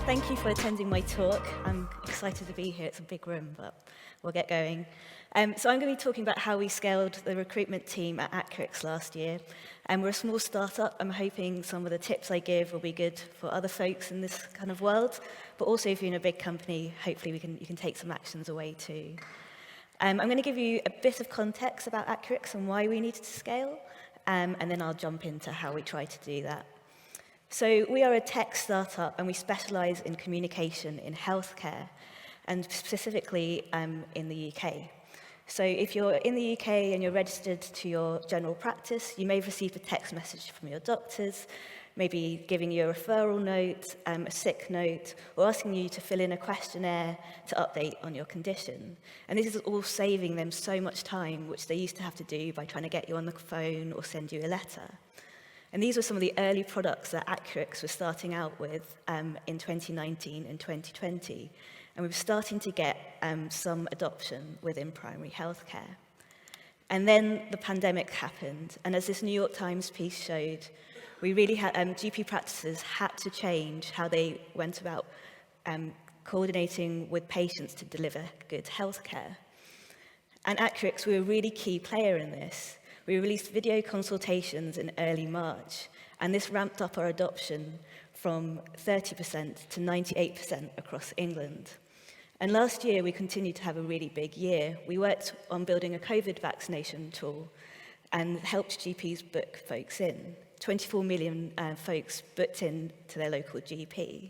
Thank you for attending my talk. I'm excited to be here. It's a big room, but we'll get going. So I'm going to be talking about how we scaled the recruitment team at Actrix last year. We're a small startup. I'm hoping some of the tips I give will be good for other folks in this kind of world, but also if you're in a big company, hopefully you can take some actions away too. I'm going to give you a bit of context about Actrix and why we needed to scale, and then I'll jump into how we try to do that. So we are a tech startup and we specialize in communication in healthcare and specifically in the UK. So if you're in the UK and you're registered to your general practice, you may have received a text message from your doctors, maybe giving you a referral note, a sick note, or asking you to fill in a questionnaire to update on your condition. And this is all saving them so much time, which they used to have to do by trying to get you on the phone or send you a letter. And these were some of the early products that Actrix was starting out with in 2019 and 2020. And we were starting to get some adoption within primary healthcare. And then the pandemic happened. And as this New York Times piece showed, we really had, GP practices had to change how they went about coordinating with patients to deliver good healthcare. And Actrix, we were a really key player in this. We released video consultations in early March, and this ramped up our adoption from 30% to 98% across England. And last year, we continued to have a really big year. We worked on building a COVID vaccination tool and helped GPs book folks in. 24 million folks booked in to their local GP.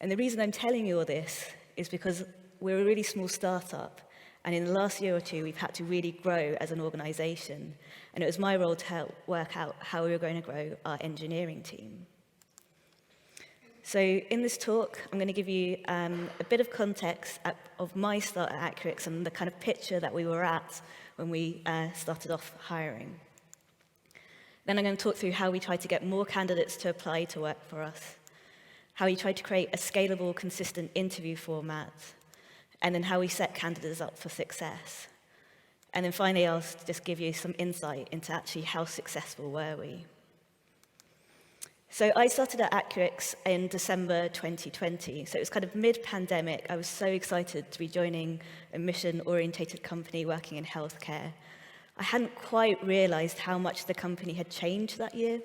And the reason I'm telling you all this is because we're a really small startup. And in the last year or two, we've had to really grow as an organization. And it was my role to help work out how we were going to grow our engineering team. So in this talk, I'm going to give you a bit of context of my start at Actrix and the kind of picture that we were at when we started off hiring. Then I'm going to talk through how we tried to get more candidates to apply to work for us, how we tried to create a scalable, consistent interview format, and then how we set candidates up for success. And then finally, I'll just give you some insight into actually how successful were we. So I started at Actrix in December 2020. So it was kind of mid-pandemic. I was so excited to be joining a mission-orientated company working in healthcare. I hadn't quite realized how much the company had changed that year.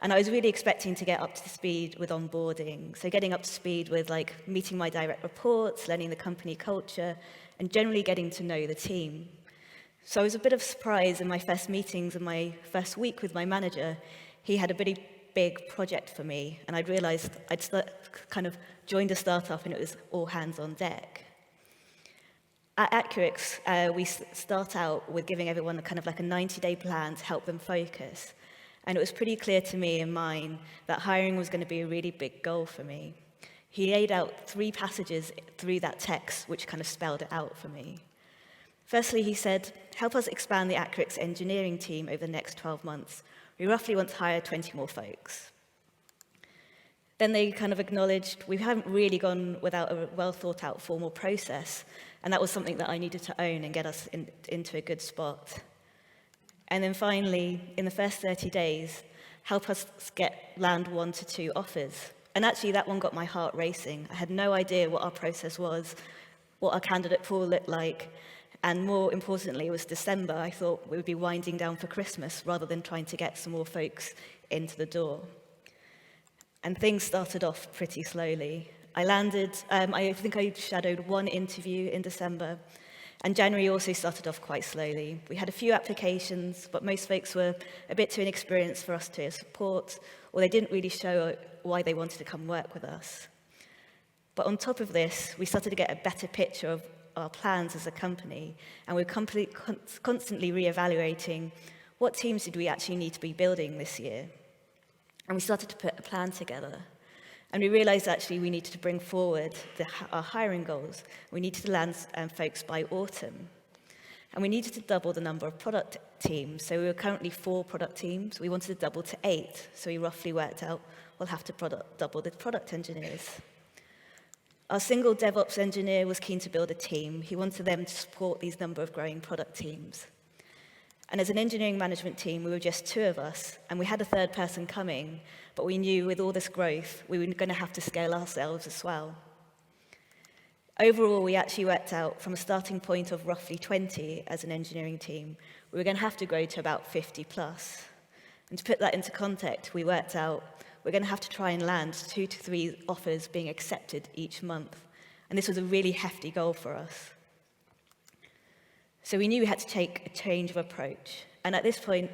And I was really expecting to get up to speed with onboarding. So getting up to speed with like meeting my direct reports, learning the company culture, and generally getting to know the team. So I was a bit of a surprise in my first meetings and my first week with my manager. He had a pretty big project for me, and I'd realized I'd kind of joined a startup and it was all hands on deck. At Actrix, we start out with giving everyone a kind of like a 90-day plan to help them focus. And it was pretty clear to me and mine that hiring was going to be a really big goal for me. He laid out 3 passages through that text, which kind of spelled it out for me. Firstly, he said, help us expand the Actrix engineering team over the next 12 months. We roughly want to hire 20 more folks. Then they kind of acknowledged we haven't really gone without a well-thought-out formal process, and that was something that I needed to own and get us into a good spot. And then finally, in the first 30 days, help us land 1 to 2 offers. And actually, that one got my heart racing. I had no idea what our process was, what our candidate pool looked like, and more importantly, it was December. I thought we would be winding down for Christmas rather than trying to get some more folks into the door. And things started off pretty slowly. I landed, I think I shadowed 1 interview in December. And January also started off quite slowly. We had a few applications, but most folks were a bit too inexperienced for us to support, or they didn't really show why they wanted to come work with us. But on top of this, we started to get a better picture of our plans as a company, and we were constantly reevaluating what teams did we actually need to be building this year. And we started to put a plan together. And we realized actually we needed to bring forward our hiring goals. We needed to land folks by autumn. And we needed to double the number of product teams. So we were currently 4 product teams. We wanted to double to 8. So we roughly worked out we'll have to double the product engineers. Our single DevOps engineer was keen to build a team. He wanted them to support these number of growing product teams. And as an engineering management team, we were just 2 of us, and we had a third person coming, but we knew with all this growth, we were going to have to scale ourselves as well. Overall, we actually worked out from a starting point of roughly 20 as an engineering team, we were going to have to grow to about 50 plus. And to put that into context, we worked out we're going to have to try and land 2 to 3 offers being accepted each month. And this was a really hefty goal for us. So we knew we had to take a change of approach. And at this point,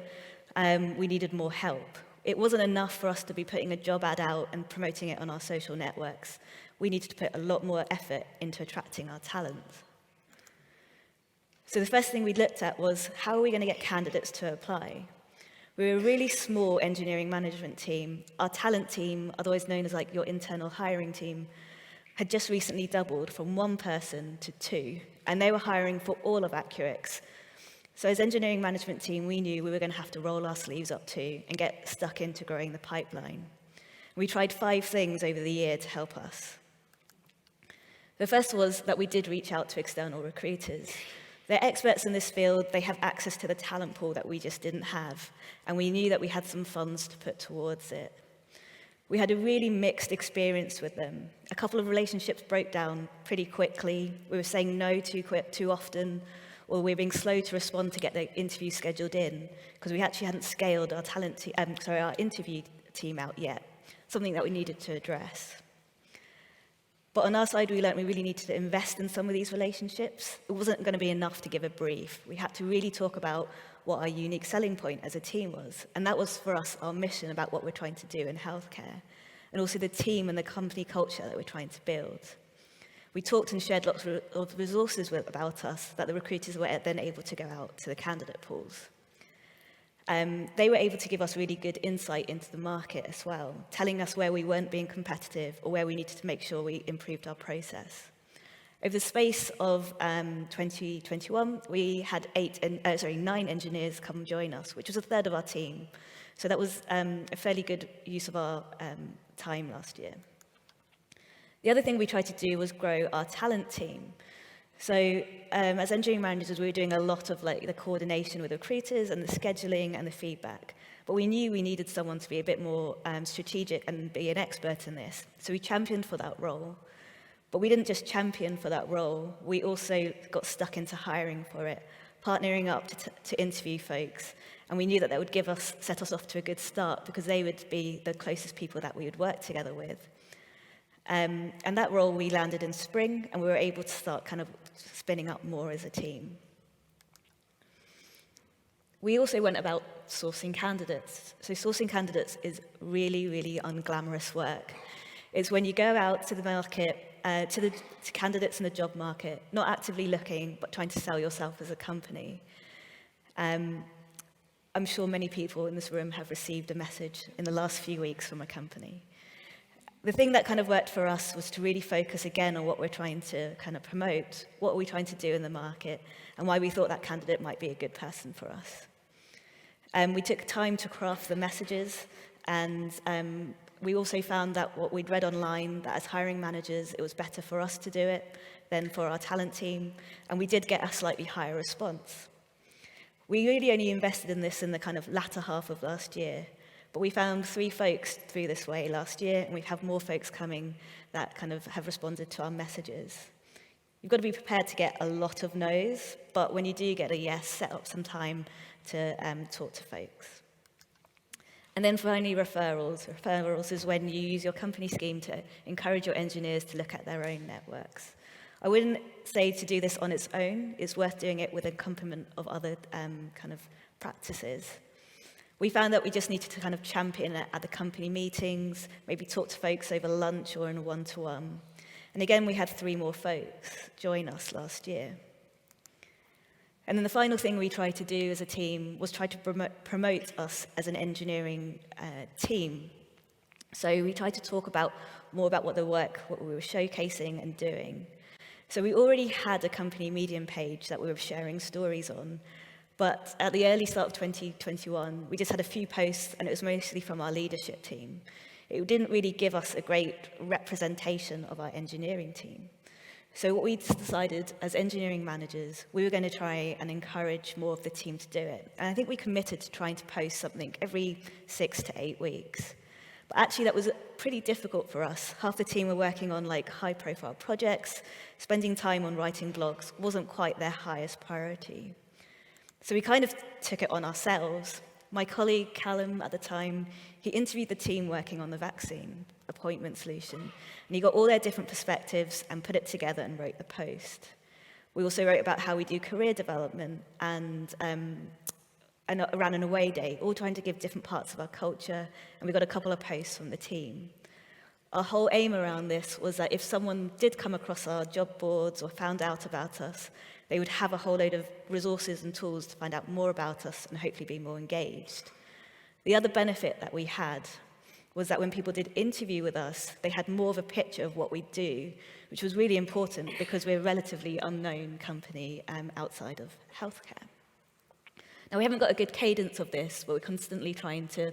we needed more help. It wasn't enough for us to be putting a job ad out and promoting it on our social networks. We needed to put a lot more effort into attracting our talent. So the first thing we looked at was, how are we going to get candidates to apply? We were a really small engineering management team. Our talent team, otherwise known as like your internal hiring team, had just recently doubled from 1 person to 2, and they were hiring for all of Accurix. So as engineering management team, we knew we were going to have to roll our sleeves up too and get stuck into growing the pipeline. We tried 5 things over the year to help us. The first was that we did reach out to external recruiters. They're experts in this field, they have access to the talent pool that we just didn't have, and we knew that we had some funds to put towards it. We had a really mixed experience with them. A couple of relationships broke down pretty quickly. We were saying no too often, or we were being slow to respond to get the interview scheduled in, because we actually hadn't scaled our our interview team out yet, something that we needed to address. But on our side, we learned we really needed to invest in some of these relationships. It wasn't going to be enough to give a brief. We had to really talk about what our unique selling point as a team was. And that was, for us, our mission about what we're trying to do in healthcare, and also the team and the company culture that we're trying to build. We talked and shared lots of resources about us that the recruiters were then able to go out to the candidate pools. They were able to give us really good insight into the market as well, telling us where we weren't being competitive or where we needed to make sure we improved our process. Over the space of 2021, we had 9 engineers come join us, which was a third of our team. So that was a fairly good use of our time last year. The other thing we tried to do was grow our talent team. So as engineering managers, we were doing a lot of the coordination with recruiters and the scheduling and the feedback. But we knew we needed someone to be a bit more strategic and be an expert in this. So we championed for that role. But we didn't just champion for that role. We also got stuck into hiring for it, partnering up to interview folks. And we knew that would set us off to a good start, because they would be the closest people that we would work together with. And that role we landed in spring, and we were able to start kind of spinning up more as a team. We also went about sourcing candidates. So sourcing candidates is really, really unglamorous work. It's when you go out to the market, to candidates in the job market, not actively looking, but trying to sell yourself as a company. I'm sure many people in this room have received a message in the last few weeks from a company. The thing that kind of worked for us was to really focus again on what we're trying to kind of promote, what are we trying to do in the market, and why we thought that candidate might be a good person for us. We took time to craft the messages, and we also found that what we'd read online, that as hiring managers, it was better for us to do it than for our talent team, and we did get a slightly higher response. We really only invested in this in the kind of latter half of last year, but we found 3 folks through this way last year, and we have more folks coming that kind of have responded to our messages. You've got to be prepared to get a lot of no's, but when you do get a yes, set up some time to talk to folks. And then finally, referrals. Referrals is when you use your company scheme to encourage your engineers to look at their own networks. I wouldn't say to do this on its own. It's worth doing it with an accompaniment of other kind of practices. We found that we just needed to kind of champion it at the company meetings, maybe talk to folks over lunch or in a one-to-one. And again, we had 3 more folks join us last year. And then the final thing we tried to do as a team was try to promote us as an engineering team. So we tried to talk more about what we were showcasing and doing. So we already had a company Medium page that we were sharing stories on. But at the early start of 2021, we just had a few posts, and it was mostly from our leadership team. It didn't really give us a great representation of our engineering team. So what we decided as engineering managers, we were going to try and encourage more of the team to do it. And I think we committed to trying to post something every 6 to 8 weeks. But actually that was pretty difficult for us. Half the team were working on like high-profile projects. Spending time on writing blogs wasn't quite their highest priority. So we kind of took it on ourselves. My colleague, Callum, at the time, he interviewed the team working on the vaccine appointment solution, and he got all their different perspectives and put it together and wrote the post. We also wrote about how we do career development and ran an away day, all trying to give different parts of our culture, and we got a couple of posts from the team. Our whole aim around this was that if someone did come across our job boards or found out about us, they would have a whole load of resources and tools to find out more about us and hopefully be more engaged. The other benefit that we had was that when people did interview with us, they had more of a picture of what we do, which was really important because we're a relatively unknown company outside of healthcare. Now, we haven't got a good cadence of this, but we're constantly trying to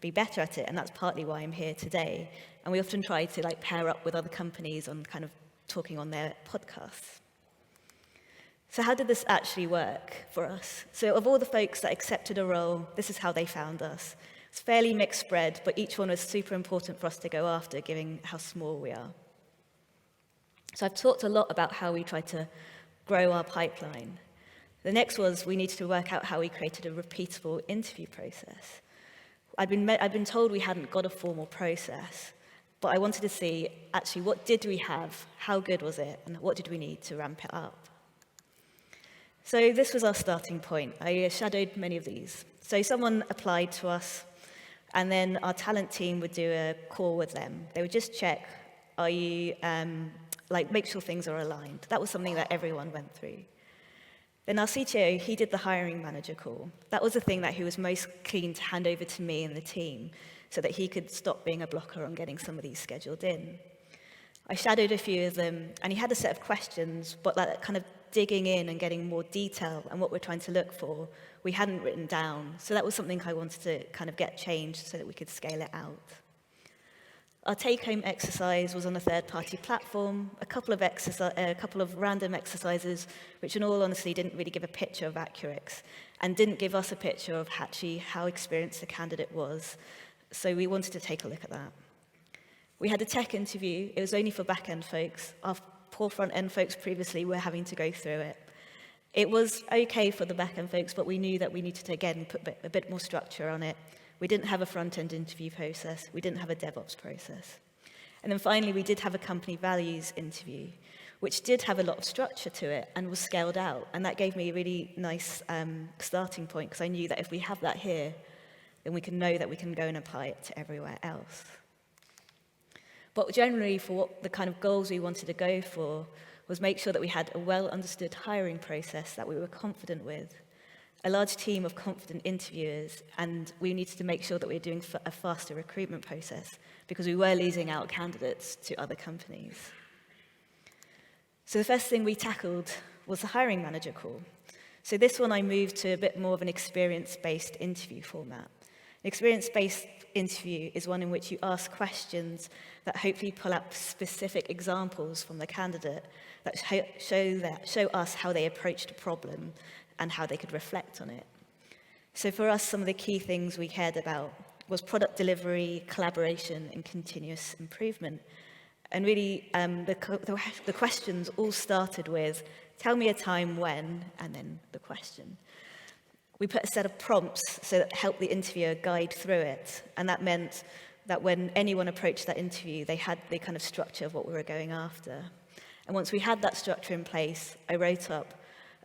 be better at it, and that's partly why I'm here today. And we often try to pair up with other companies on kind of talking on their podcasts. So how did this actually work for us? So of all the folks that accepted a role, this is how they found us. It's fairly mixed spread, but each one was super important for us to go after, given how small we are. So I've talked a lot about how we try to grow our pipeline. The next was we needed to work out how we created a repeatable interview process. I'd been told we hadn't got a formal process, but I wanted to see actually what did we have, how good was it, and what did we need to ramp it up. So this was our starting point. I shadowed many of these. So someone applied to us, and then our talent team would do a call with them. They would just check, are you, make sure things are aligned. That was something that everyone went through. Then our CTO, he did the hiring manager call. That was the thing that he was most keen to hand over to me and the team so that he could stop being a blocker on getting some of these scheduled in. I shadowed a few of them, and he had a set of questions, but that kind of digging in and getting more detail and what we're trying to look for, we hadn't written down. So that was something I wanted to kind of get changed so that we could scale it out. Our take-home exercise was on a third-party platform, a couple of random exercises, which in all honesty didn't really give a picture of Accurix and didn't give us a picture of actually how experienced the candidate was. So we wanted to take a look at that. We had a tech interview. It was only for back-end folks. Our poor front-end folks previously were having to go through it. It was okay for the back-end folks, but we knew that we needed to, again, put a bit more structure on it. We didn't have a front-end interview process. We didn't have a DevOps process. And then finally, we did have a company values interview, which did have a lot of structure to it and was scaled out. And that gave me a really nice starting point, because I knew that if we have that here, then we can know that we can go and apply it to everywhere else. But generally, for what the kind of goals we wanted to go for was make sure that we had a well-understood hiring process that we were confident with, a large team of confident interviewers, and we needed to make sure that we were doing a faster recruitment process because we were losing out candidates to other companies. So the first thing we tackled was the hiring manager call. So this one I moved to a bit more of an experience-based interview format. An experience-based interview is one in which you ask questions that hopefully pull up specific examples from the candidate that show us how they approached a problem and how they could reflect on it. So for us, some of the key things we cared about was product delivery, collaboration, and continuous improvement. And really, the questions all started with, tell me a time when, and then the question. We put a set of prompts so that helped the interviewer guide through it. And that meant that when anyone approached that interview, they had the kind of structure of what we were going after. And once we had that structure in place, I wrote up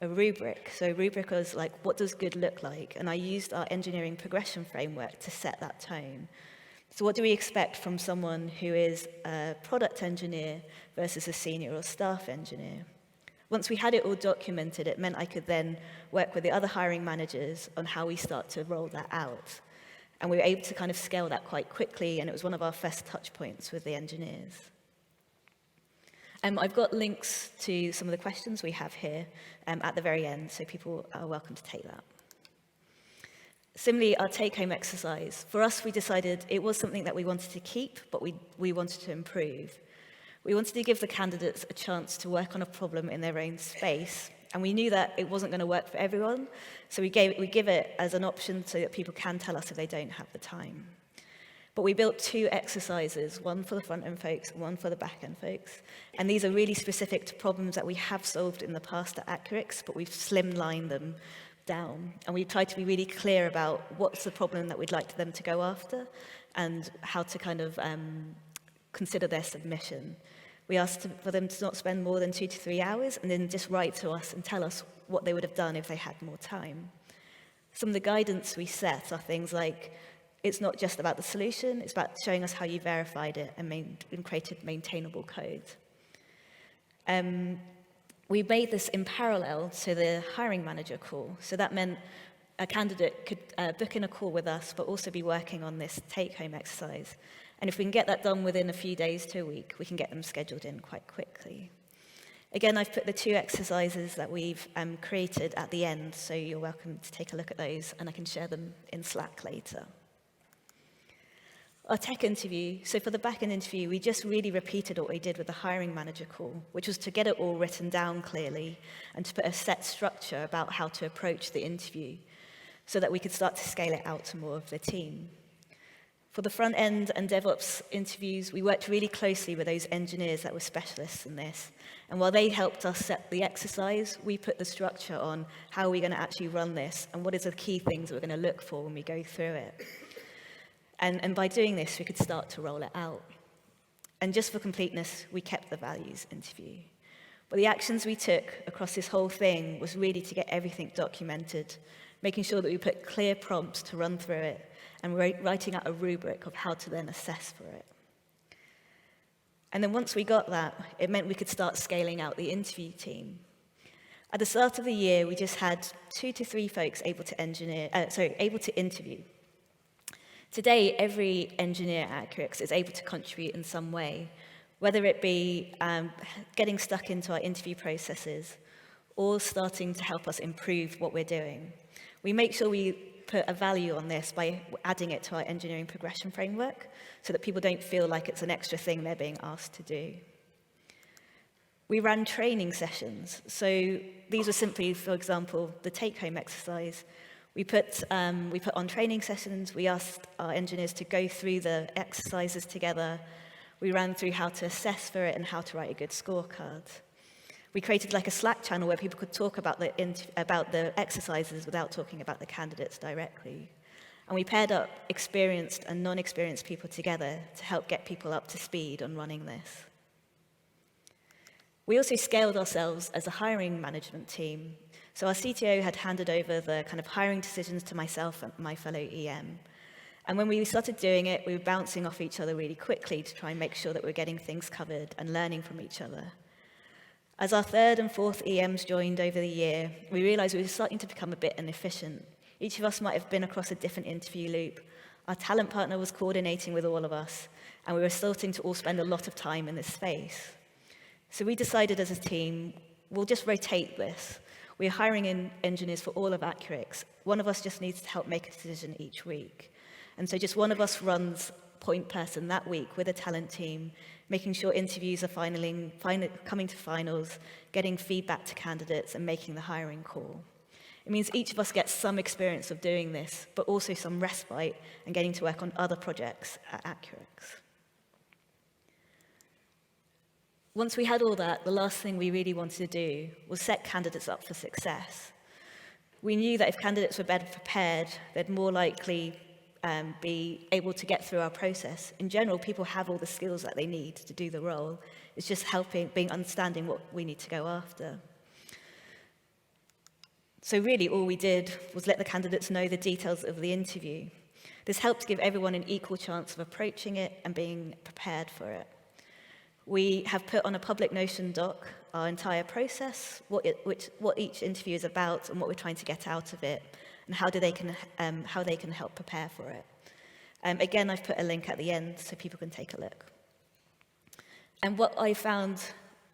a rubric. So a rubric was like, what does good look like? And I used our engineering progression framework to set that tone. So what do we expect from someone who is a product engineer versus a senior or staff engineer? Once we had it all documented, it meant I could then work with the other hiring managers on how we start to roll that out. And we were able to kind of scale that quite quickly, and it was one of our first touch points with the engineers. I've got links to some of the questions we have here at the very end, so people are welcome to take that. Similarly, our take-home exercise. For us, we decided it was something that we wanted to keep, but we wanted to improve. We wanted to give the candidates a chance to work on a problem in their own space, and we knew that it wasn't going to work for everyone, so we give it as an option so that people can tell us if they don't have the time. But we built 2 exercises, one for the front-end folks and one for the back-end folks. And these are really specific to problems that we have solved in the past at Accurix, but we've slimlined them down. And we tried to be really clear about what's the problem that we'd like them to go after and how to kind of consider their submission. We asked for them to not spend more than 2 to 3 hours and then just write to us and tell us what they would have done if they had more time. Some of the guidance we set are things like, it's not just about the solution, it's about showing us how you verified it and created maintainable code. We made this in parallel to the hiring manager call. So that meant a candidate could book in a call with us, but also be working on this take-home exercise. And if we can get that done within a few days to a week, we can get them scheduled in quite quickly. Again, I've put the 2 exercises that we've created at the end, so you're welcome to take a look at those, and I can share them in Slack later. Our tech interview, so for the back-end interview, we just really repeated what we did with the hiring manager call, which was to get it all written down clearly and to put a set structure about how to approach the interview so that we could start to scale it out to more of the team. For the front-end and DevOps interviews, we worked really closely with those engineers that were specialists in this. And while they helped us set the exercise, we put the structure on how we're going to actually run this and what is the key things we're going to look for when we go through it. And by doing this, we could start to roll it out. And just for completeness, we kept the values interview. But the actions we took across this whole thing was really to get everything documented, making sure that we put clear prompts to run through it, and writing out a rubric of how to then assess for it. And then once we got that, it meant we could start scaling out the interview team. At the start of the year, we just had 2 to 3 folks able to interview. Today, every engineer at Accurix is able to contribute in some way, whether it be getting stuck into our interview processes or starting to help us improve what we're doing. We make sure we put a value on this by adding it to our engineering progression framework so that people don't feel like it's an extra thing they're being asked to do. We ran training sessions. So these were simply, for example, the take-home exercise. We put on training sessions. We asked our engineers to go through the exercises together. We ran through how to assess for it and how to write a good scorecard. We created like a Slack channel where people could talk about the exercises without talking about the candidates directly. And we paired up experienced and non-experienced people together to help get people up to speed on running this. We also scaled ourselves as a hiring management team. So our CTO had handed over the kind of hiring decisions to myself and my fellow EM. And when we started doing it, we were bouncing off each other really quickly to try and make sure that we're getting things covered and learning from each other. As our 3rd and 4th EMs joined over the year, we realized we were starting to become a bit inefficient. Each of us might have been across a different interview loop. Our talent partner was coordinating with all of us, and we were starting to all spend a lot of time in this space. So we decided as a team, we'll just rotate this. We're hiring in engineers for all of Accurix. One of us just needs to help make a decision each week. And so just one of us runs point person that week with a talent team, making sure interviews are coming to finals, getting feedback to candidates, and making the hiring call. It means each of us gets some experience of doing this, but also some respite and getting to work on other projects at Accurix. Once we had all that, the last thing we really wanted to do was set candidates up for success. We knew that if candidates were better prepared, they'd more likely be able to get through our process. In general, people have all the skills that they need to do the role. It's just understanding what we need to go after. So really, all we did was let the candidates know the details of the interview. This helped give everyone an equal chance of approaching it and being prepared for it. We have put on a public Notion doc our entire process, what each interview is about and what we're trying to get out of it, and how they can help prepare for it. Again, I've put a link at the end so people can take a look. And what I found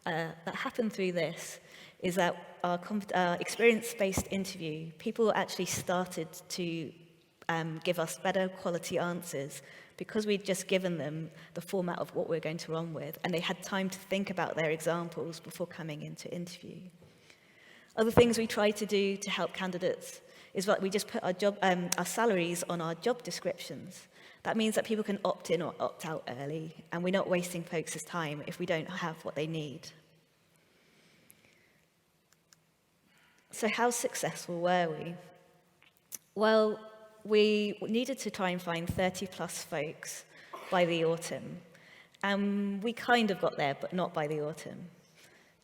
that happened through this is that our experience-based interview, people actually started to give us better quality answers because we'd just given them the format of what we're going to run with, and they had time to think about their examples before coming into interview. Other things we try to do to help candidates is that we just put our salaries on our job descriptions. That means that people can opt in or opt out early, and we're not wasting folks' time if we don't have what they need. So how successful were we? Well, we needed to try and find 30 plus folks by the autumn. And we kind of got there, but not by the autumn.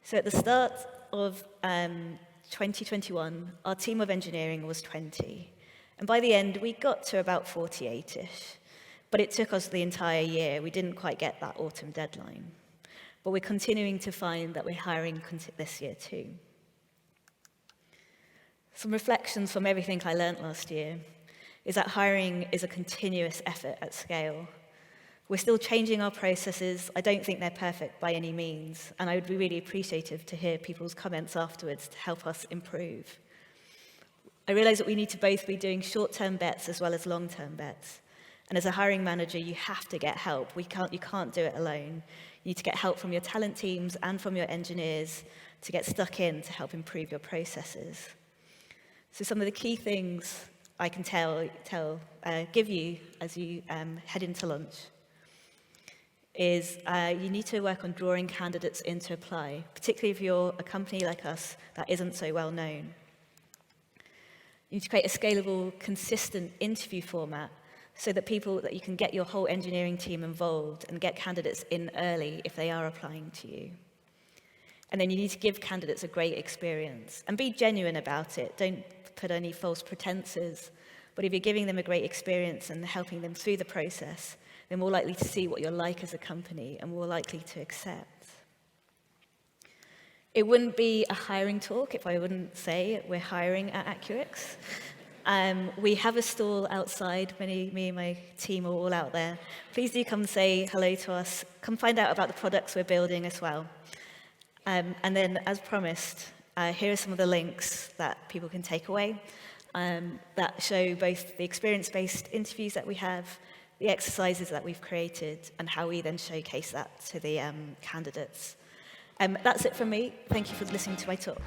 So at the start of 2021, our team of engineering was 20. And by the end, we got to about 48-ish. But it took us the entire year. We didn't quite get that autumn deadline. But we're continuing to find that we're hiring this year too. Some reflections from everything I learned last year is that hiring is a continuous effort at scale. We're still changing our processes. I don't think they're perfect by any means, and I would be really appreciative to hear people's comments afterwards to help us improve. I realize that we need to both be doing short-term bets as well as long-term bets. And as a hiring manager, you have to get help. You can't do it alone. You need to get help from your talent teams and from your engineers to get stuck in to help improve your processes. So some of the key things I can give you as you head into lunch is you need to work on drawing candidates in to apply, particularly if you're a company like us that isn't so well known. You need to create a scalable, consistent interview format so that you can get your whole engineering team involved and get candidates in early if they are applying to you. And then you need to give candidates a great experience and be genuine about it. Don't put any false pretenses. But if you're giving them a great experience and helping them through the process, they're more likely to see what you're like as a company and more likely to accept. It wouldn't be a hiring talk if I wouldn't say we're hiring at Accurix. We have a stall outside. Me and my team are all out there. Please do come say hello to us. Come find out about the products we're building as well. And then, as promised, here are some of the links that people can take away that show both the experience-based interviews that we have, the exercises that we've created, and how we then showcase that to the candidates. That's it from me. Thank you for listening to my talk.